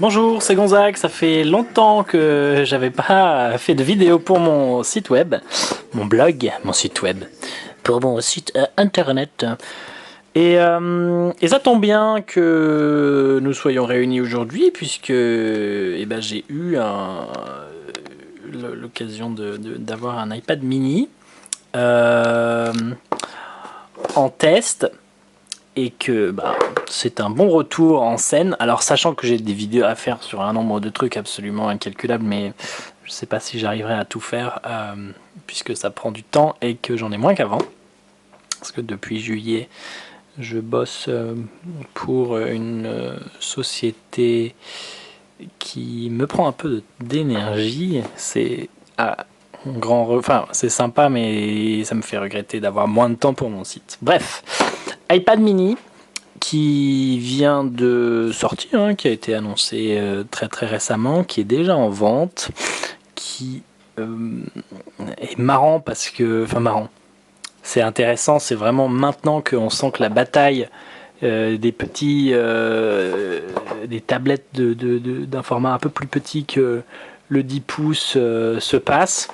Bonjour, c'est Gonzague. Ça fait longtemps que j'avais pas fait de vidéo pour mon site web, mon blog, mon site web, pour mon site internet. Et ça tombe bien que nous soyons réunis aujourd'hui puisque j'ai eu l'occasion d'avoir un iPad mini en test. Et que c'est un bon retour en scène. Alors sachant que j'ai des vidéos à faire sur un nombre de trucs absolument incalculables, mais je sais pas si j'arriverai à tout faire puisque ça prend du temps et que j'en ai moins qu'avant. Parce que depuis juillet, je bosse pour une société qui me prend un peu d'énergie. C'est c'est sympa, mais ça me fait regretter d'avoir moins de temps pour mon site. Bref, iPad mini qui vient de sortir, qui a été annoncé très récemment, qui est déjà en vente, qui est marrant parce que... Enfin marrant, c'est intéressant, c'est vraiment maintenant qu'on sent que la bataille des tablettes d'un format un peu plus petit que le 10 pouces se passe.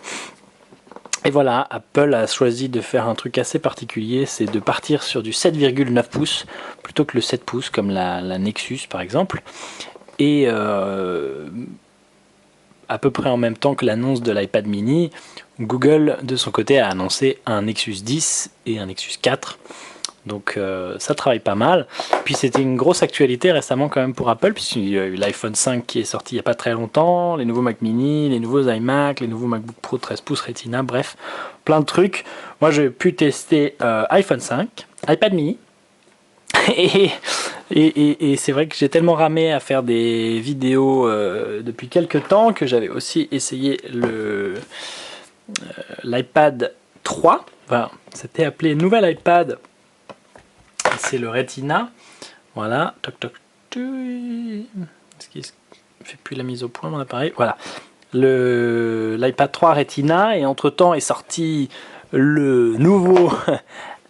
Et voilà, Apple a choisi de faire un truc assez particulier, c'est de partir sur du 7,9 pouces plutôt que le 7 pouces comme la Nexus par exemple. Et à peu près en même temps que l'annonce de l'iPad mini, Google de son côté a annoncé un Nexus 10 et un Nexus 4. Donc ça travaille pas mal. Puis c'était une grosse actualité récemment quand même pour Apple, puisqu'il y a eu l'iPhone 5 qui est sorti il n'y a pas très longtemps, les nouveaux Mac mini, les nouveaux iMac, les nouveaux MacBook Pro 13 pouces Retina, bref, plein de trucs. Moi j'ai pu tester iPhone 5, iPad mini, et c'est vrai que j'ai tellement ramé à faire des vidéos depuis quelques temps que j'avais aussi essayé l'iPad 3, enfin c'était appelé nouvel iPad. C'est le Retina, voilà, toc toc, est-ce qu'il fait plus la mise au point mon appareil, voilà, l'iPad 3 Retina, et entre temps est sorti le nouveau,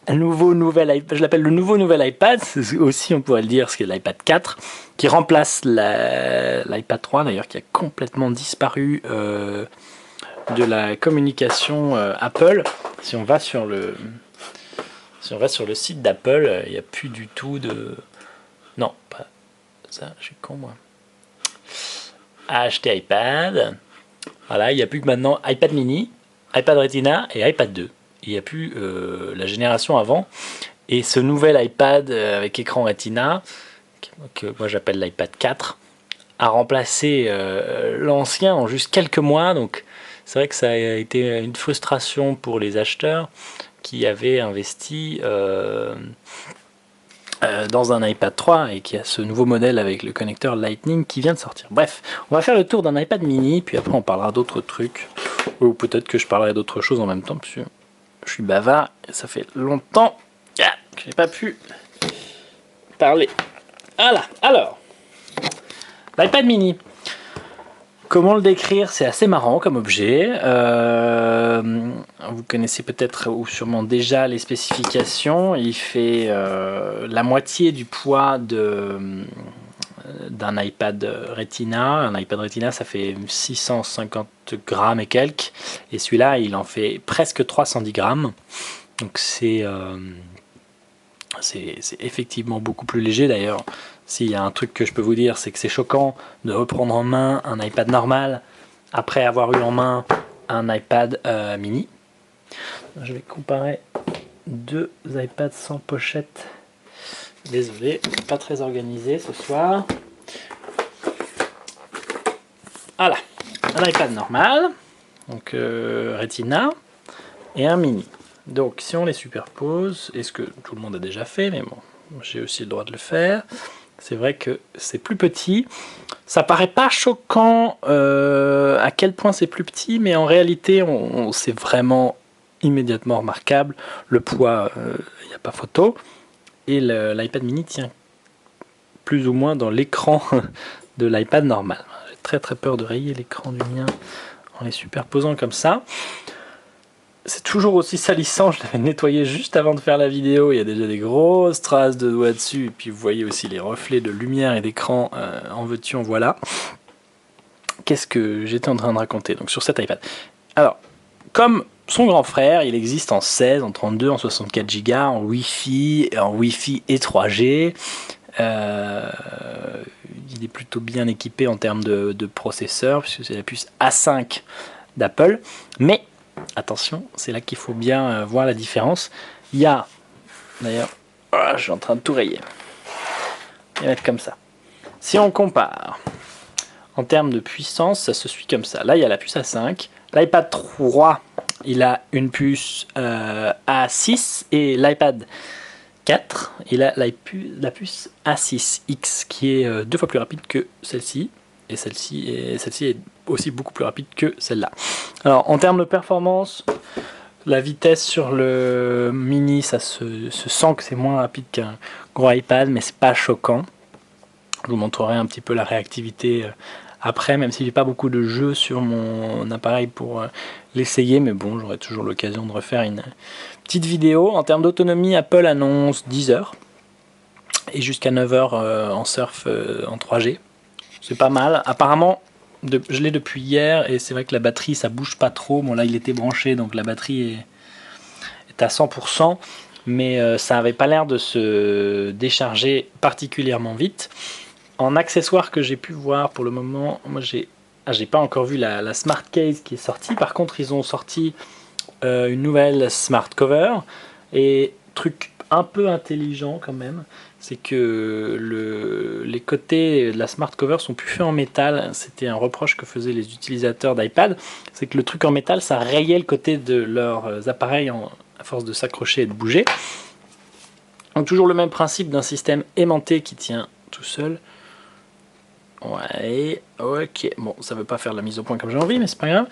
nouvel iPad, je l'appelle le nouvel iPad, aussi on pourrait le dire, ce qui est l'iPad 4, qui remplace l'iPad 3 d'ailleurs, qui a complètement disparu de la communication Apple. Si on va sur le site d'Apple, il n'y a plus du tout de... Non, pas ça, je suis con moi. Acheter iPad. Voilà, il n'y a plus que maintenant iPad mini, iPad Retina et iPad 2. Il n'y a plus la génération avant. Et ce nouvel iPad avec écran Retina, que moi j'appelle l'iPad 4, a remplacé l'ancien en juste quelques mois. Donc c'est vrai que ça a été une frustration pour les acheteurs qui avait investi dans un iPad 3 et qui a ce nouveau modèle avec le connecteur Lightning qui vient de sortir. Bref, on va faire le tour d'un iPad mini, puis après on parlera d'autres trucs, ou peut-être que je parlerai d'autres choses en même temps, parce que je suis bavard et ça fait longtemps que j'ai pas pu parler. Voilà, alors, l'iPad mini. Comment le décrire? C'est assez marrant comme objet. Vous connaissez peut-être ou sûrement déjà les spécifications. Il fait la moitié du poids d'un iPad Retina. Un iPad Retina, ça fait 650 grammes et quelques. Et celui-là, il en fait presque 310 grammes. Donc c'est effectivement beaucoup plus léger d'ailleurs. S'il y a un truc que je peux vous dire, c'est que c'est choquant de reprendre en main un iPad normal après avoir eu en main un iPad mini. Je vais comparer deux iPads sans pochette. Désolé, pas très organisé ce soir. Voilà, un iPad normal, donc Retina, et un mini. Donc si on les superpose, et ce que tout le monde a déjà fait, mais bon, j'ai aussi le droit de le faire, c'est vrai que c'est plus petit. Ça paraît pas choquant à quel point c'est plus petit, mais en réalité, c'est vraiment immédiatement remarquable. Le poids, il n'y a pas photo. Et l'iPad mini tient plus ou moins dans l'écran de l'iPad normal. J'ai très peur de rayer l'écran du mien en les superposant comme ça. c'est toujours aussi salissant, je l'avais nettoyé juste avant de faire la vidéo, il y a déjà des grosses traces de doigts dessus, et puis vous voyez aussi les reflets de lumière et d'écran, en veux-tu, en voilà. Qu'est-ce que j'étais en train de raconter donc sur cet iPad? Alors, comme son grand frère, il existe en 16, en 32, en 64 Go, en Wi-Fi et 3G. Il est plutôt bien équipé en termes de processeur, puisque c'est la puce A5 d'Apple. Mais, attention, c'est là qu'il faut bien voir la différence. Il y a, d'ailleurs, je suis en train de tout rayer. Je vais mettre comme ça. Si on compare, en termes de puissance, ça se suit comme ça. Là, il y a la puce A5. L'iPad 3, il a une puce A6 et l'iPad 4, il a la puce A6X qui est 2 fois plus rapide que celle-ci. Et celle-ci est aussi beaucoup plus rapide que celle-là. Alors, en termes de performance, la vitesse sur le mini, ça se sent que c'est moins rapide qu'un gros iPad, mais c'est pas choquant. Je vous montrerai un petit peu la réactivité après, même si j'ai pas beaucoup de jeux sur mon appareil pour l'essayer, mais bon, j'aurai toujours l'occasion de refaire une petite vidéo. En termes d'autonomie, Apple annonce 10 heures et jusqu'à 9 heures en surf en 3G. C'est pas mal. Apparemment, je l'ai depuis hier et c'est vrai que la batterie, ça bouge pas trop. Bon, là, il était branché, donc la batterie est à 100%, mais ça avait pas l'air de se décharger particulièrement vite. En accessoires que j'ai pu voir pour le moment, moi j'ai pas encore vu la Smart Case qui est sortie. Par contre, ils ont sorti une nouvelle Smart Cover. Et truc un peu intelligent quand même, c'est que les côtés de la Smart Cover sont plus faits en métal. C'était un reproche que faisaient les utilisateurs d'iPad. C'est que le truc en métal, ça rayait le côté de leurs appareils à force de s'accrocher et de bouger. Donc toujours le même principe d'un système aimanté qui tient tout seul. Ouais, ok, bon, ça veut pas faire la mise au point comme j'ai envie, mais c'est pas grave.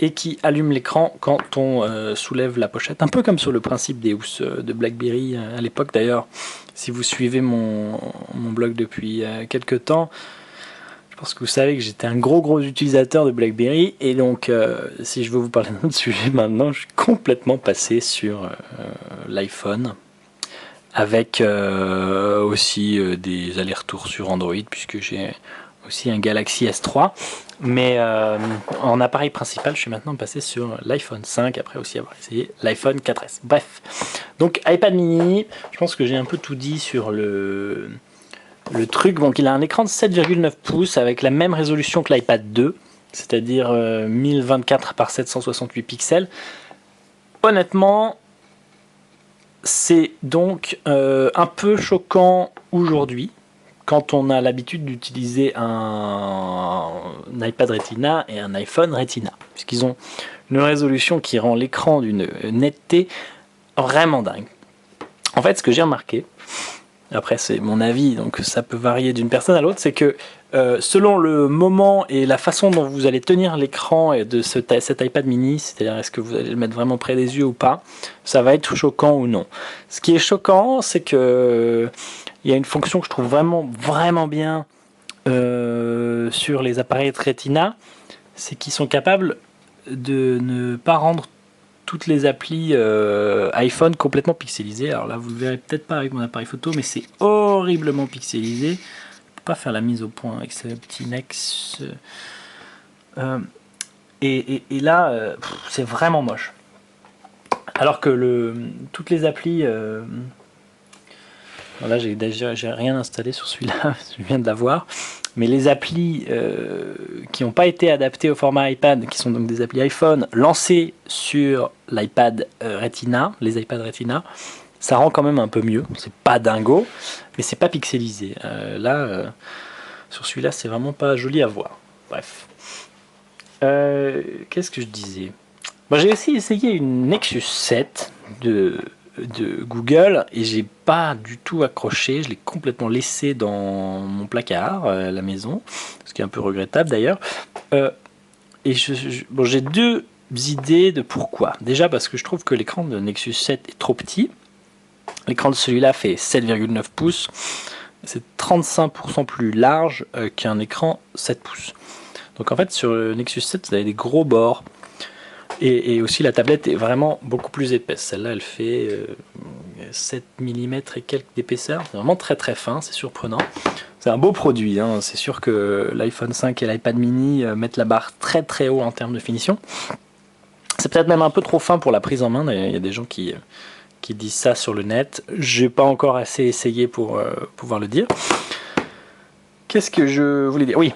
Et qui allume l'écran quand on soulève la pochette. Un peu comme sur le principe des housses de BlackBerry à l'époque. D'ailleurs, si vous suivez mon blog depuis quelques temps, je pense que vous savez que j'étais un gros utilisateur de BlackBerry. Et donc, si je veux vous parler d'un autre sujet maintenant, je suis complètement passé sur l'iPhone. Avec aussi des allers-retours sur Android, puisque j'ai aussi un Galaxy S3. Mais en appareil principal, je suis maintenant passé sur l'iPhone 5, après aussi avoir essayé l'iPhone 4S. Bref, donc iPad mini, je pense que j'ai un peu tout dit sur le truc. Donc il a un écran de 7,9 pouces avec la même résolution que l'iPad 2, c'est-à-dire 1024 par 768 pixels. Honnêtement, c'est donc un peu choquant aujourd'hui, quand on a l'habitude d'utiliser un iPad Retina et un iPhone Retina, puisqu'ils ont une résolution qui rend l'écran d'une netteté vraiment dingue. En fait, ce que j'ai remarqué, après c'est mon avis, donc ça peut varier d'une personne à l'autre, c'est que selon le moment et la façon dont vous allez tenir l'écran de cet iPad mini, c'est-à-dire est-ce que vous allez le mettre vraiment près des yeux ou pas, ça va être choquant ou non. Ce qui est choquant, c'est que il y a une fonction que je trouve vraiment bien sur les appareils Retina, c'est qu'ils sont capables de ne pas rendre toutes les applis iPhone complètement pixelisées. Alors là, vous le verrez peut-être pas avec mon appareil photo, mais c'est horriblement pixelisé. Je peux pas faire la mise au point avec ce petit Nex. Et là, c'est vraiment moche. Alors que toutes les applis... là, j'ai rien installé sur celui-là, je viens de l'avoir. Mais les applis qui n'ont pas été adaptées au format iPad, qui sont donc des applis iPhone lancées sur l'iPad Retina, les iPad Retina, ça rend quand même un peu mieux. C'est pas dingo, mais c'est pas pixelisé. Sur celui-là, c'est vraiment pas joli à voir. Bref. Qu'est-ce que je disais? J'ai aussi essayé une Nexus 7 de Google et j'ai pas du tout accroché, je l'ai complètement laissé dans mon placard à la maison, ce qui est un peu regrettable d'ailleurs. Et j'ai deux idées de pourquoi. Déjà parce que je trouve que l'écran de Nexus 7 est trop petit. L'écran de celui-là fait 7,9 pouces, c'est 35% plus large qu'un écran 7 pouces. Donc en fait sur le Nexus 7 vous avez des gros bords. Et aussi la tablette est vraiment beaucoup plus épaisse. Celle-là elle fait 7 mm et quelques d'épaisseur. C'est vraiment très très fin, c'est surprenant. C'est un beau produit, hein. C'est sûr que l'iPhone 5 et l'iPad mini mettent la barre très très haut en termes de finition. C'est peut-être même un peu trop fin pour la prise en main. Il y a des gens qui disent ça sur le net. J'ai pas encore assez essayé pour pouvoir le dire. Qu'est-ce que je voulais dire? Oui.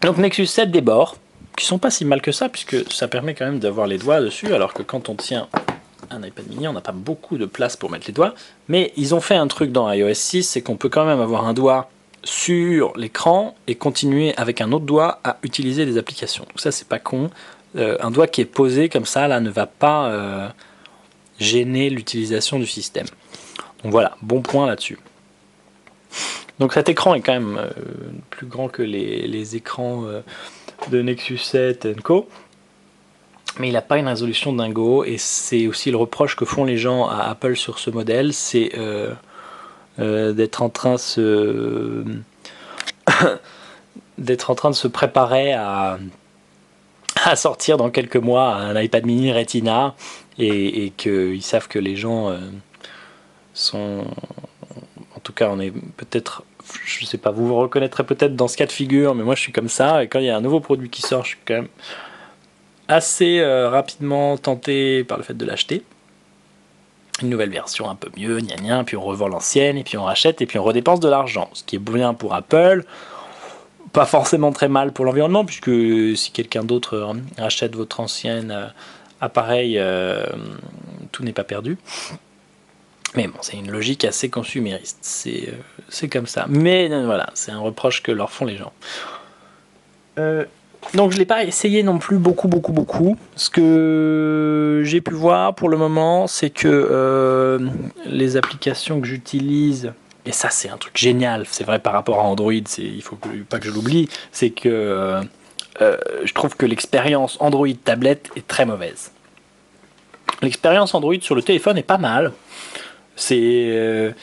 Donc Nexus 7 des bords, qui sont pas si mal que ça, puisque ça permet quand même d'avoir les doigts dessus, alors que quand on tient un iPad mini, on n'a pas beaucoup de place pour mettre les doigts. Mais ils ont fait un truc dans iOS 6, c'est qu'on peut quand même avoir un doigt sur l'écran et continuer avec un autre doigt à utiliser des applications. Donc ça, c'est pas con. Un doigt qui est posé comme ça, là, ne va pas gêner l'utilisation du système. Donc voilà, bon point là-dessus. Donc cet écran est quand même plus grand que les écrans de Nexus 7 & Co. Mais il n'a pas une résolution dingo, et c'est aussi le reproche que font les gens à Apple sur ce modèle, c'est d'être en train de se préparer à sortir dans quelques mois un iPad mini Retina, et qu'ils savent que les gens sont... En tout cas, on est peut-être... Je sais pas, vous vous reconnaîtrez peut-être dans ce cas de figure, mais moi je suis comme ça, et quand il y a un nouveau produit qui sort, je suis quand même assez rapidement tenté par le fait de l'acheter. Une nouvelle version un peu mieux, gna gna, puis on revend l'ancienne, et puis on rachète, et puis on redépense de l'argent. Ce qui est bien pour Apple, pas forcément très mal pour l'environnement, puisque si quelqu'un d'autre achète votre ancien appareil, tout n'est pas perdu. Mais bon, c'est une logique assez consumériste, c'est comme ça. Mais voilà, c'est un reproche que leur font les gens. Donc je ne l'ai pas essayé non plus beaucoup. Ce que j'ai pu voir pour le moment, c'est que les applications que j'utilise, et ça c'est un truc génial, c'est vrai par rapport à Android, il faut pas que je l'oublie, c'est que je trouve que l'expérience Android tablette est très mauvaise. L'expérience Android sur le téléphone est pas mal. C'est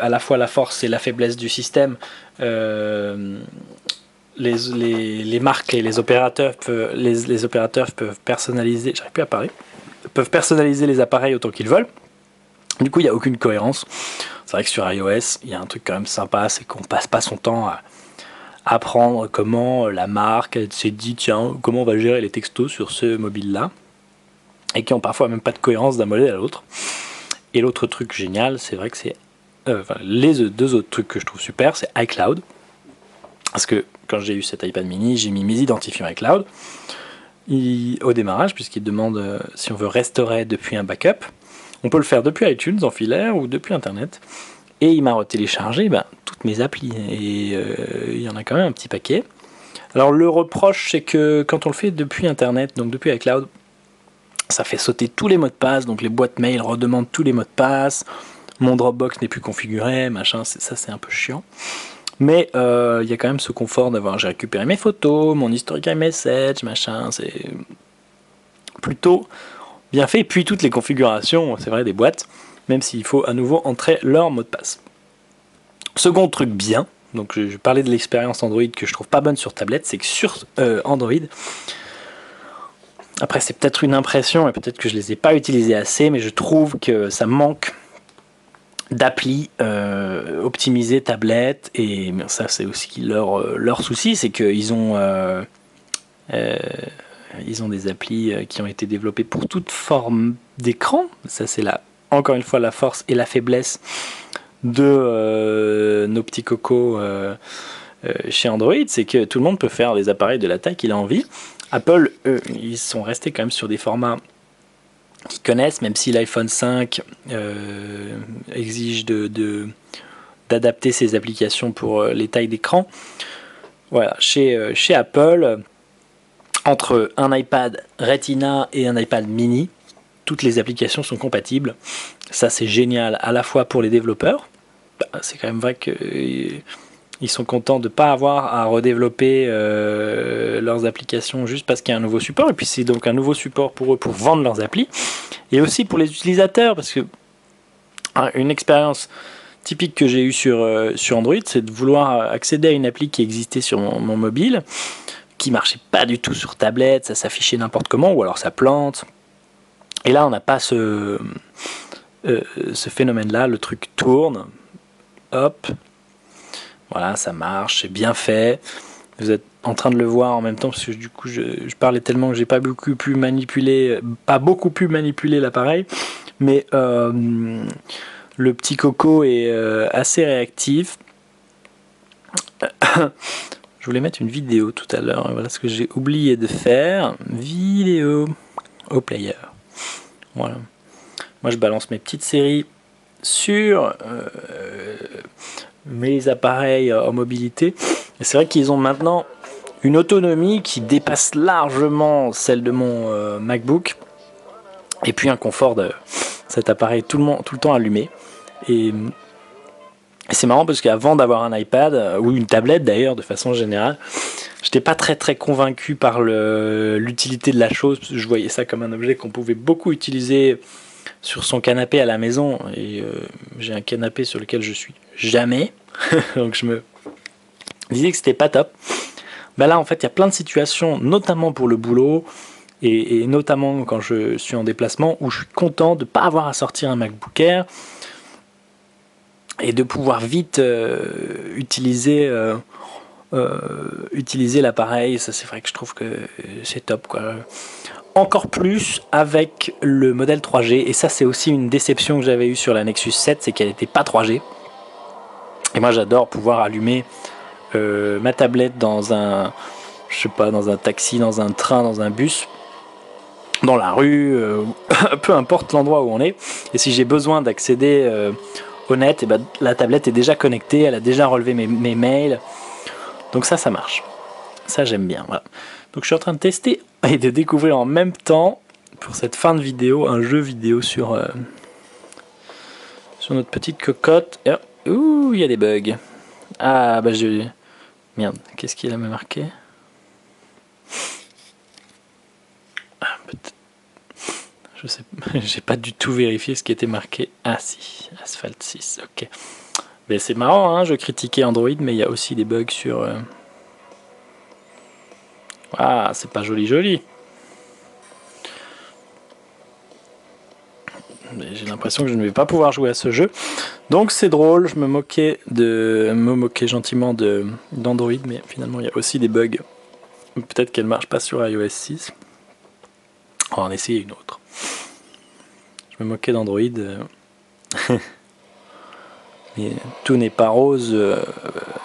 à la fois la force et la faiblesse du système. Les marques et les opérateurs peuvent personnaliser, j'arrive plus à parler, peuvent personnaliser les appareils autant qu'ils veulent. Du coup, il n'y a aucune cohérence. C'est vrai que sur iOS, il y a un truc quand même sympa, c'est qu'on passe pas son temps à apprendre comment la marque s'est dit, tiens, comment on va gérer les textos sur ce mobile-là, et qui ont parfois même pas de cohérence d'un modèle à l'autre. Et l'autre truc génial, c'est vrai que c'est les deux autres trucs que je trouve super, c'est iCloud. Parce que quand j'ai eu cet iPad mini, j'ai mis mes identifiants iCloud au démarrage, puisqu'il demande si on veut restaurer depuis un backup. On peut le faire depuis iTunes en filaire ou depuis Internet. Et il m'a retéléchargé toutes mes applis. Et il y en a quand même un petit paquet. Alors le reproche, c'est que quand on le fait depuis Internet, donc depuis iCloud, ça fait sauter tous les mots de passe, donc les boîtes mail redemandent tous les mots de passe, mon Dropbox n'est plus configuré, machin, ça c'est un peu chiant. Mais il y a quand même ce confort d'avoir, j'ai récupéré mes photos, mon historique iMessage, machin, c'est plutôt bien fait. Et puis toutes les configurations, c'est vrai, des boîtes, même s'il faut à nouveau entrer leur mot de passe. Second truc bien, donc je parlais de l'expérience Android que je trouve pas bonne sur tablette, c'est que sur Android, après c'est peut-être une impression et peut-être que je les ai pas utilisés assez, mais je trouve que ça manque d'appli optimisées tablette, et ça c'est aussi leur souci, c'est qu'ils ont des applis qui ont été développées pour toute forme d'écran. Ça c'est encore une fois la force et la faiblesse de nos petits cocos chez Android, c'est que tout le monde peut faire des appareils de la taille qu'il a envie. Apple, eux, ils sont restés quand même sur des formats qu'ils connaissent, même si l'iPhone 5 exige d'adapter ses applications pour les tailles d'écran. Voilà, chez Apple, entre un iPad Retina et un iPad mini, toutes les applications sont compatibles. Ça c'est génial, à la fois pour les développeurs, c'est quand même vrai qu'ils sont contents de ne pas avoir à redévelopper leurs applications juste parce qu'il y a un nouveau support, et puis c'est donc un nouveau support pour eux pour vendre leurs applis, et aussi pour les utilisateurs, parce que une expérience typique que j'ai eue sur Android, c'est de vouloir accéder à une appli qui existait sur mon mobile, qui marchait pas du tout sur tablette, ça s'affichait n'importe comment, ou alors ça plante. Et là, on n'a pas ce phénomène-là, le truc tourne, hop, voilà, ça marche, c'est bien fait. Vous êtes en train de le voir en même temps, parce que du coup, je parlais tellement que j'ai pas beaucoup pu manipuler l'appareil, mais le petit coco est assez réactif. Je voulais mettre une vidéo tout à l'heure, voilà ce que j'ai oublié de faire. Vidéo au player. Voilà. Moi je balance mes petites séries sur mes appareils en mobilité. Et c'est vrai qu'ils ont maintenant une autonomie qui dépasse largement celle de mon MacBook. Et puis un confort de cet appareil tout le temps allumé. Et c'est marrant parce qu'avant d'avoir un iPad, ou une tablette d'ailleurs de façon générale, j'étais pas très convaincu par l'utilité de la chose, parce que je voyais ça comme un objet qu'on pouvait beaucoup utiliser sur son canapé à la maison, et j'ai un canapé sur lequel je suis jamais, donc je me disais que c'était pas top. Ben là en fait il y a plein de situations, notamment pour le boulot, et notamment quand je suis en déplacement, où je suis content de ne pas avoir à sortir un MacBook Air, et de pouvoir vite utiliser l'appareil. Ça c'est vrai que je trouve que c'est top, quoi. Encore plus avec le modèle 3G, et ça c'est aussi une déception que j'avais eue sur la Nexus 7, c'est qu'elle n'était pas 3G. Et moi j'adore pouvoir allumer ma tablette dans un, je sais pas, dans un taxi, dans un train, dans un bus, dans la rue, peu importe l'endroit où on est. Et si j'ai besoin d'accéder au net, et ben, la tablette est déjà connectée, elle a déjà relevé mes mails. Donc ça marche. Ça j'aime bien. Voilà. Donc je suis en train de tester et de découvrir en même temps, pour cette fin de vidéo, un jeu vidéo sur notre petite cocotte. Et, ouh, il y a des bugs. Ah bah je... Merde, qu'est-ce qu'il a marqué? Je sais, j'ai pas du tout vérifié ce qui était marqué. Ah si, Asphalt 6, ok. Mais c'est marrant, hein, je critiquais Android, mais il y a aussi des bugs sur... Ah, c'est pas joli. J'ai l'impression que je ne vais pas pouvoir jouer à ce jeu. Donc c'est drôle, je me moquais gentiment d'Android, mais finalement il y a aussi des bugs. Peut-être qu'elle marche pas sur iOS 6. On va en essayer une autre. Je me moquais d'Android. Mais tout n'est pas rose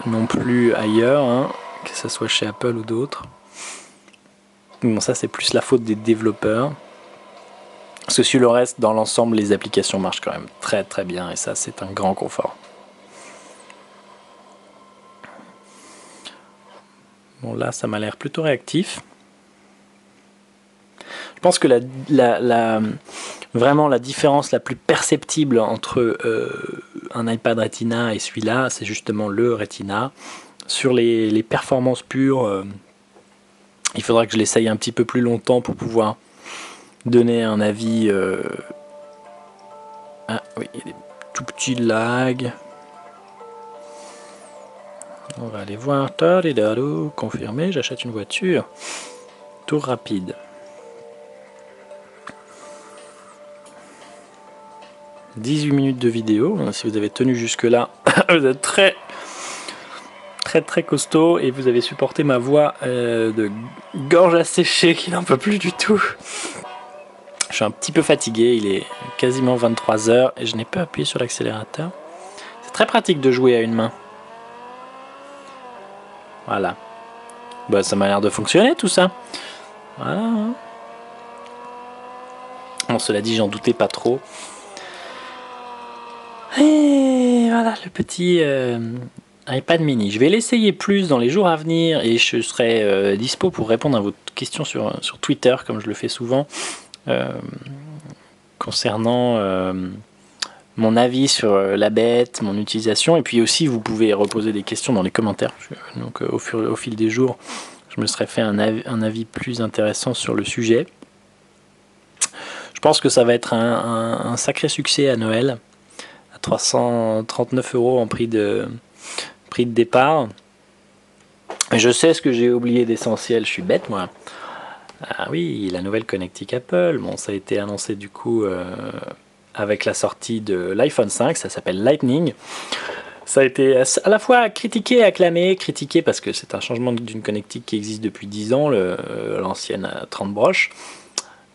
non plus ailleurs, hein, que ce soit chez Apple ou d'autres. Bon, ça c'est plus la faute des développeurs. Parce que sur le reste, dans l'ensemble, les applications marchent quand même très bien, et ça c'est un grand confort. Bon, là ça m'a l'air plutôt réactif. Je pense que vraiment la différence la plus perceptible entre un iPad Retina et celui-là, c'est justement le Retina. Sur les performances pures, il faudra que je l'essaye un petit peu plus longtemps pour pouvoir donner un avis. Ah oui, il y a des tout petits lags. On va aller voir. Confirmé, j'achète une voiture. Tour rapide. 18 minutes de vidéo. Si vous avez tenu jusque là, vous êtes très costaud, et vous avez supporté ma voix de gorge asséchée qui n'en peut plus du tout. Je suis un petit peu fatigué, il est quasiment 23h et je n'ai pas appuyé sur l'accélérateur. C'est très pratique de jouer à une main. Voilà. Bah, ça m'a l'air de fonctionner tout ça. Voilà. Bon, cela dit, j'en doutais pas trop. Et voilà le petit iPad mini. Je vais l'essayer plus dans les jours à venir, et je serai dispo pour répondre à vos questions sur Twitter, comme je le fais souvent, concernant mon avis sur la bête, mon utilisation. Et puis aussi, vous pouvez reposer des questions dans les commentaires. Donc au fil des jours, je me serais fait un avis plus intéressant sur le sujet. Je pense que ça va être un sacré succès à Noël. 339 € en prix de départ. Je sais ce que j'ai oublié d'essentiel, je suis bête moi. Ah oui, la nouvelle connectique Apple, bon ça a été annoncé du coup avec la sortie de l'iPhone 5, ça s'appelle Lightning. Ça a été à la fois critiqué, acclamé, critiqué parce que c'est un changement d'une connectique qui existe depuis 10 ans, l'ancienne à 30 broches,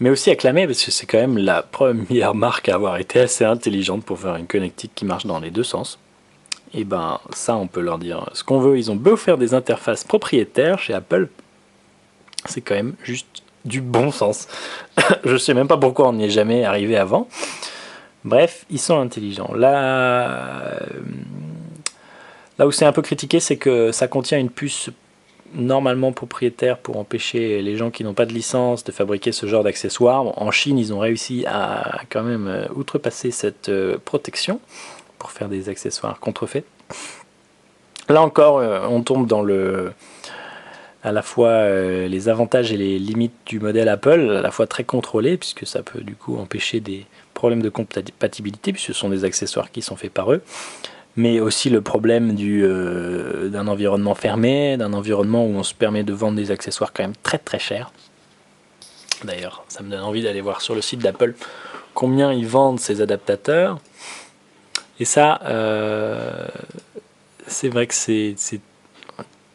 mais aussi acclamé parce que c'est quand même la première marque à avoir été assez intelligente pour faire une connectique qui marche dans les deux sens. Et ben ça on peut leur dire ce qu'on veut, ils ont beau faire des interfaces propriétaires chez Apple, c'est quand même juste du bon sens. Je sais même pas pourquoi on n'y est jamais arrivé avant. Bref, ils sont intelligents. Là où c'est un peu critiqué, c'est que ça contient une puce normalement propriétaire pour empêcher les gens qui n'ont pas de licence de fabriquer ce genre d'accessoires. En Chine, ils ont réussi à quand même outrepasser cette protection pour faire des accessoires contrefaits. Là encore, on tombe dans à la fois les avantages et les limites du modèle Apple, à la fois très contrôlé, puisque ça peut du coup empêcher des problèmes de compatibilité, puisque ce sont des accessoires qui sont faits par eux, mais aussi le problème d'un environnement fermé, d'un environnement où on se permet de vendre des accessoires quand même très très chers. D'ailleurs, ça me donne envie d'aller voir sur le site d'Apple combien ils vendent ces adaptateurs. Et ça, c'est vrai que c'est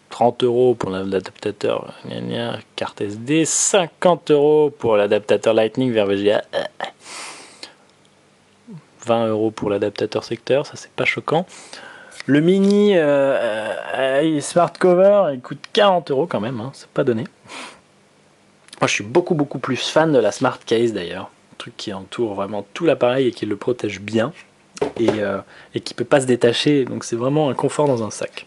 30 € pour l'adaptateur carte SD, 50 € pour l'adaptateur Lightning vers VGA, 20 € pour l'adaptateur secteur, ça c'est pas choquant. Le mini Smart Cover, il coûte 40 € quand même, hein, c'est pas donné. Moi je suis beaucoup plus fan de la Smart Case d'ailleurs, un truc qui entoure vraiment tout l'appareil et qui le protège bien et qui peut pas se détacher, donc c'est vraiment un confort dans un sac.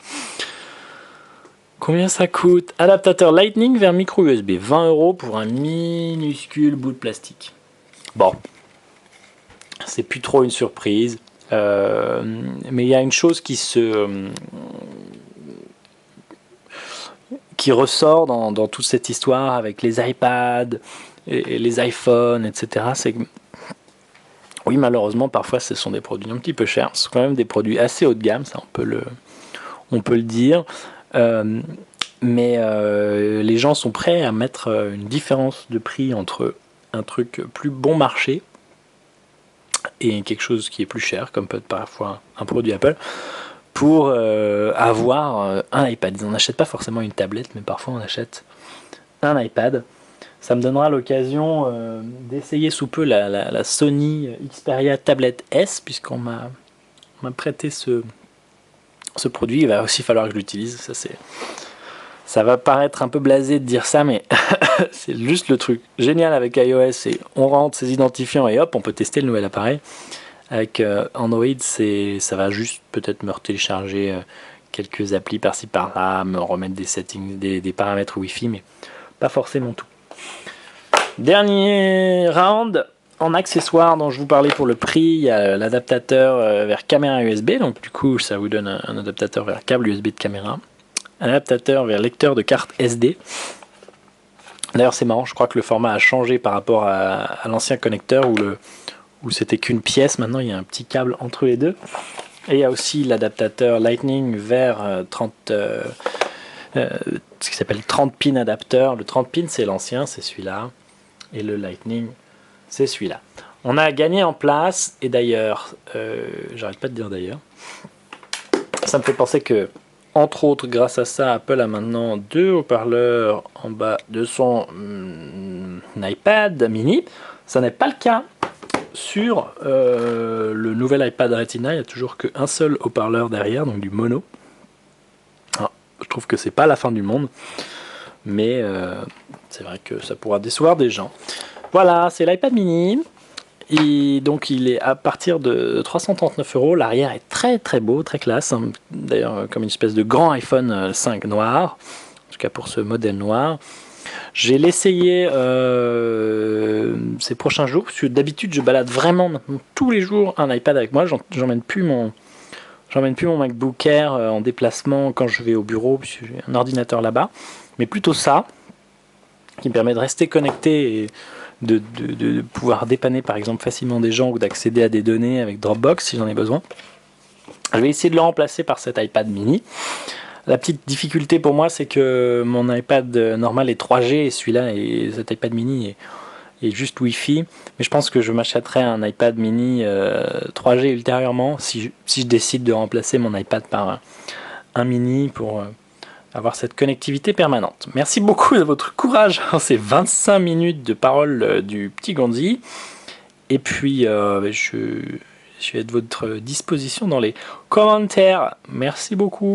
Combien ça coûte? Adaptateur Lightning vers micro USB, 20 € pour un minuscule bout de plastique. Bon, c'est plus trop une surprise, mais il y a une chose qui ressort dans toute cette histoire avec les iPads et les iPhones, etc. C'est que oui, malheureusement, parfois ce sont des produits un petit peu chers. Ce sont quand même des produits assez haut de gamme, ça on peut le dire. Mais les gens sont prêts à mettre une différence de prix entre un truc plus bon marché et quelque chose qui est plus cher, comme peut être parfois un produit Apple, pour avoir un iPad. On n'achète pas forcément une tablette, mais parfois on achète un iPad. Ça me donnera l'occasion d'essayer sous peu la Sony Xperia Tablet S, puisqu'on m'a prêté ce produit. Il va aussi falloir que je l'utilise. Ça va paraître un peu blasé de dire ça, mais c'est juste le truc génial avec iOS. C'est on rentre ses identifiants et hop, on peut tester le nouvel appareil. Avec Android, ça va juste peut-être me télécharger quelques applis par-ci par-là, me remettre des settings, des paramètres Wi-Fi, mais pas forcément tout. Dernier round en accessoires dont je vous parlais pour le prix, il y a l'adaptateur vers caméra USB, donc du coup ça vous donne un adaptateur vers câble USB de caméra, un adaptateur vers lecteur de carte SD. D'ailleurs c'est marrant, je crois que le format a changé par rapport à l'ancien connecteur où c'était qu'une pièce, maintenant il y a un petit câble entre les deux. Et il y a aussi l'adaptateur Lightning vers 30 ce qui s'appelle 30 pin adapteur. Le 30 pin c'est l'ancien, c'est celui-là. Et le Lightning, c'est celui-là. On a gagné en place, et d'ailleurs, j'arrête pas de dire d'ailleurs, ça me fait penser que, entre autres, grâce à ça, Apple a maintenant 2 haut-parleurs en bas de son iPad mini. Ça n'est pas le cas sur le nouvel iPad Retina, il n'y a toujours qu'un seul haut-parleur derrière, donc du mono. Alors, je trouve que c'est pas la fin du monde. Mais c'est vrai que ça pourra décevoir des gens. Voilà, c'est l'iPad mini. Et donc il est à partir de 339 €. L'arrière est très très beau, très classe. D'ailleurs comme une espèce de grand iPhone 5 noir. En tout cas pour ce modèle noir. J'ai l'essayé ces prochains jours. Parce que d'habitude je balade vraiment maintenant tous les jours un iPad avec moi. J'emmène plus mon MacBook Air en déplacement quand je vais au bureau. Puisque j'ai un ordinateur là-bas. Mais plutôt ça, qui me permet de rester connecté et de pouvoir dépanner par exemple facilement des gens ou d'accéder à des données avec Dropbox si j'en ai besoin. Je vais essayer de le remplacer par cet iPad mini. La petite difficulté pour moi, c'est que mon iPad normal est 3G et celui-là, et cet iPad mini est juste Wi-Fi. Mais je pense que je m'achèterai un iPad mini 3G ultérieurement si je décide de remplacer mon iPad par un mini pour avoir cette connectivité permanente. Merci beaucoup de votre courage dans ces 25 minutes de parole du petit Gonzi. Et puis, je suis à votre disposition dans les commentaires. Merci beaucoup.